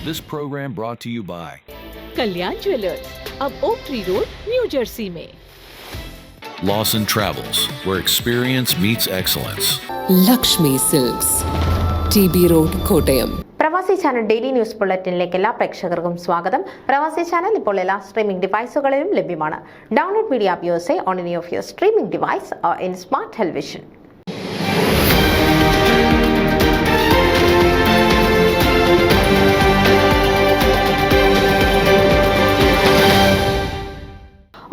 This program brought to you by Kalyan jewellers, अब oak tree road, new Jersey में। Lawson Travels, where experience meets excellence. Lakshmi silks, TB road, Kottayam. Pravasi channel daily news ബുള്ളറ്റിനിലേക്ക് എല്ലാ പ്രേക്ഷകർക്കും സ്വാഗതം. പ്രവാസി channel ഇപ്പോൾ എല്ലാ streaming ഡിവൈസുകളിലും ലഭ്യമാണ്. Download media app use on any of your streaming device or in smart television.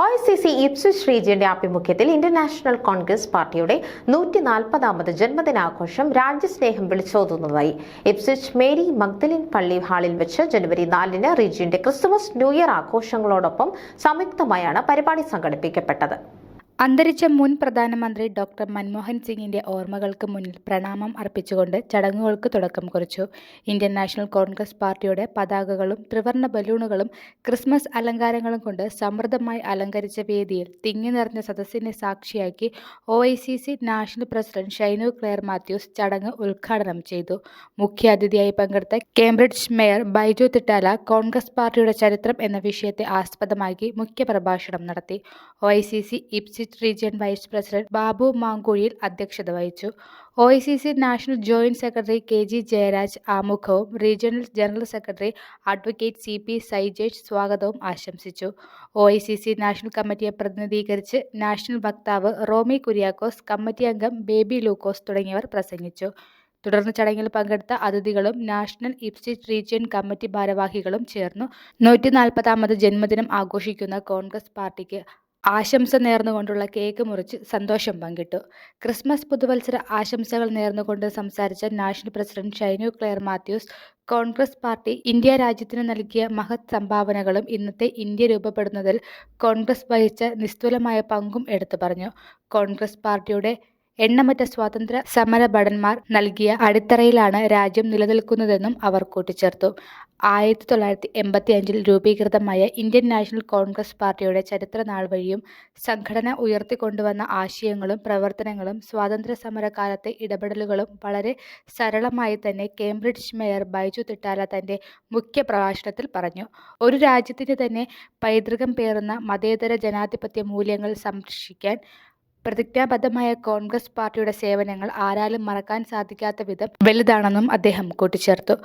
OICC Ipswich റീജിയന്റെ ആഭിമുഖ്യത്തിൽ ഇന്ത്യൻ നാഷണൽ കോൺഗ്രസ് പാർട്ടിയുടെ 140ാമത് ജന്മദിനാഘോഷം രാജ്യസ്നേഹം വിളിച്ചോതുന്നതായി. ഇപ്സ്വിച്ച് മേരി മഗ്ദലിൻ പള്ളി ഹാളിൽ വെച്ച് ജനുവരി 4-ന് റീജിയന്റെ ക്രിസ്തുമസ് ന്യൂ ഇയർ ആഘോഷങ്ങളോടൊപ്പം സംയുക്തമായാണ് പരിപാടി സംഘടിപ്പിക്കപ്പെട്ടത്. അന്തരിച്ച മുൻ പ്രധാനമന്ത്രി ഡോക്ടർ മൻമോഹൻ സിംഗിന്റെ ഓർമ്മകൾക്ക് മുന്നിൽ പ്രണാമം അർപ്പിച്ചുകൊണ്ട് ചടങ്ങുകൾക്ക് തുടക്കം കുറിച്ചു. ഇന്ത്യൻ നാഷണൽ കോൺഗ്രസ് പാർട്ടിയുടെ പതാകകളും ത്രിവർണ്ണ ബലൂണുകളും ക്രിസ്മസ് അലങ്കാരങ്ങളും കൊണ്ട് സമൃദ്ധമായി അലങ്കരിച്ച വേദിയിൽ തിങ്ങി നിറഞ്ഞ സദസ്സിനെ സാക്ഷിയാക്കി OICC national president Shinu Clare Mathews ചടങ്ങ് ഉദ്ഘാടനം ചെയ്തു. മുഖ്യാതിഥിയായി പങ്കെടുത്ത കേംബ്രിഡ്ജ് മേയർ ബൈജു തിട്ടാല കോൺഗ്രസ് പാർട്ടിയുടെ ചരിത്രം എന്ന വിഷയത്തെ ആസ്പദമാക്കി മുഖ്യപ്രഭാഷണം നടത്തി. OICC Ipswich region vice president Babu Mankuzhiyil അധ്യക്ഷത വഹിച്ചു. OICC national joint secretary KG Jayaraj ആമുഖവും regional general secretary advocate CP Saijesh സ്വാഗതവും ആശംസിച്ചു. OICC നാഷണൽ കമ്മിറ്റിയെ പ്രതിനിധീകരിച്ച് നാഷണൽ വക്താവ് റോമി കുര്യാക്കോസ്, കമ്മിറ്റി അംഗം ബേബി ലൂക്കോസ് തുടങ്ങിയവർ പ്രസംഗിച്ചു. തുടർന്ന് ചടങ്ങിൽ പങ്കെടുത്ത അതിഥികളും നാഷണൽ ഇപ്സ്വിച്ച് റീജിയൻ കമ്മിറ്റി ഭാരവാഹികളും ചേർന്നു 140ാമത് ജന്മദിനം ആഘോഷിക്കുന്ന കോൺഗ്രസ് പാർട്ടിക്ക് ആശംസ നേർന്നുകൊണ്ടുള്ള കേക്ക് മുറിച്ച് സന്തോഷം പങ്കിട്ടു. ക്രിസ്മസ് പുതുവത്സര ആശംസകൾ നേർന്നുകൊണ്ട് സംസാരിച്ച national president Shinu Clare Mathews Congress party India രാജ്യത്തിന് നൽകിയ മഹത് സംഭാവനകളും ഇന്നത്തെ ഇന്ത്യ രൂപപ്പെടുന്നതിൽ കോൺഗ്രസ് വഹിച്ച നിസ്തുലമായ പങ്കും എടുത്തു പറഞ്ഞു. കോൺഗ്രസ് പാർട്ടിയുടെ എണ്ണമറ്റ സ്വാതന്ത്ര്യ സമര ഭടന്മാർ നൽകിയ അടിത്തറയിലാണ് രാജ്യം നിലനിൽക്കുന്നതെന്നും അവർ കൂട്ടിച്ചേർത്തു. 1985 രൂപീകൃതമായ ഇന്ത്യൻ നാഷണൽ കോൺഗ്രസ് പാർട്ടിയുടെ ചരിത്ര നാൾ വഴിയും സംഘടന ഉയർത്തിക്കൊണ്ടുവന്ന ആശയങ്ങളും പ്രവർത്തനങ്ങളും സ്വാതന്ത്ര്യ സമര കാലത്തെ ഇടപെടലുകളും വളരെ സരളമായി തന്നെ കേംബ്രിഡ്ജ് മേയർ ബൈജു തിട്ടാല തന്റെ മുഖ്യ പ്രഭാഷണത്തിൽ പറഞ്ഞു. ഒരു രാജ്യത്തിന് തന്നെ പൈതൃകം പേറുന്ന മതേതര ജനാധിപത്യ മൂല്യങ്ങൾ സംരക്ഷിക്കാൻ പ്രതിജ്ഞാബദ്ധമായ കോൺഗ്രസ് പാർട്ടിയുടെ സേവനങ്ങൾ ആരാലും മറക്കാൻ സാധിക്കാത്ത വിധം വലുതാണെന്നും അദ്ദേഹം കൂട്ടിച്ചേർത്തു.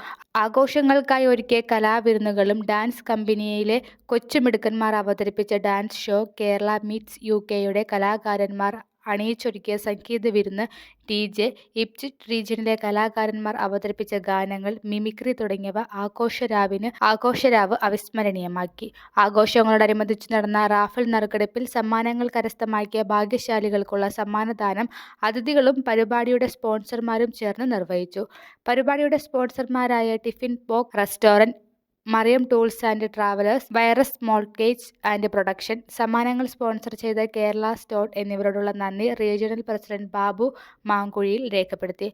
ആഘോഷങ്ങൾക്കായി ഒരുക്കിയ കലാവിരുന്നുകളും ഡാൻസ് കമ്പനിയിലെ കൊച്ചുമിടുക്കന്മാർ അവതരിപ്പിച്ച dance show, Kerala meats UK കലാകാരന്മാർ അണിയിച്ചൊരുക്കിയ സംഗീത വിരുന്ന്, DJ, ഇപ്സ്വിച്ച് റീജിയനിലെ കലാകാരന്മാർ അവതരിപ്പിച്ച ഗാനങ്ങൾ, മിമിക്രി തുടങ്ങിയവ ആഘോഷരാവ് അവിസ്മരണീയമാക്കി. ആഘോഷങ്ങളോടനുബന്ധിച്ച് നടന്ന റാഫൽ നറുക്കെടുപ്പിൽ സമ്മാനങ്ങൾ കരസ്ഥമാക്കിയ ഭാഗ്യശാലികൾക്കുള്ള സമ്മാനദാനം അതിഥികളും പരിപാടിയുടെ സ്പോൺസർമാരും ചേർന്ന് നിർവഹിച്ചു. പരിപാടിയുടെ സ്പോൺസർമാരായ ടിഫിൻ പോക്ക് restaurant, Mariam tools and travellers, വൈറസ് മോർട്ട്ഗേജ് ആൻഡ് പ്രൊഡക്ഷൻ, സമ്മാനങ്ങൾ സ്പോൺസർ ചെയ്ത കേരള സ്റ്റോർട്ട് എന്നിവരോടുള്ള നന്ദി റീജിയണൽ പ്രസിഡന്റ് ബാബു മാങ്കുഴിയിൽ രേഖപ്പെടുത്തി.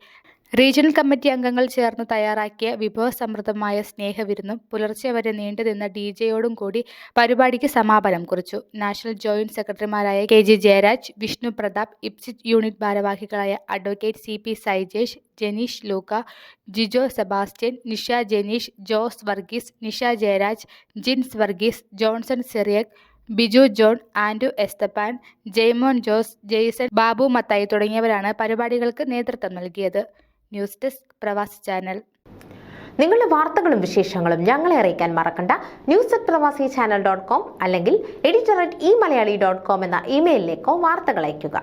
റീജിയണൽ കമ്മിറ്റി അംഗങ്ങൾ ചേർന്ന് തയ്യാറാക്കിയ വിഭവസമൃദ്ധമായ സ്നേഹവിരുന്നും പുലർച്ചെ വരെ നീണ്ടുനിന്ന DJയോടും കൂടി പരിപാടിക്ക് സമാപനം കുറിച്ചു. നാഷണൽ ജോയിന്റ് സെക്രട്ടറിമാരായ KG Jayaraj, Vishnu Prathap, Ipswich unit ഭാരവാഹികളായ അഡ്വക്കേറ്റ് CP സൈജേഷ്, ജെനീഷ് ലൂക്ക, ജിജോ സെബാസ്റ്റ്യൻ, നിഷ ജെനീഷ്, ജോസ് വർഗീസ്, നിഷ ജയരാജ്, ജിൻസ് വർഗീസ്, ജോൺസൺ സിറിയക്, ബിജു ജോൺ, ആൻഡു എസ്തപ്പാൻ, ജെയ്മോൻ ജോസ്, ജെയ്സൺ, ബാബു മത്തായി തുടങ്ങിയവരാണ് പരിപാടികൾക്ക് നേതൃത്വം നൽകിയത്. News desk, Pravasi channel. നിങ്ങളുടെ വാർത്തകളും വിശേഷങ്ങളും ഞങ്ങളെ അറിയിക്കാൻ മറക്കണ്ട. news@pravasichannel.com അല്ലെങ്കിൽ editor@eMalayali.com എന്ന ഇമെയിലിലേക്കോ വാർത്തകൾ അയയ്ക്കുക.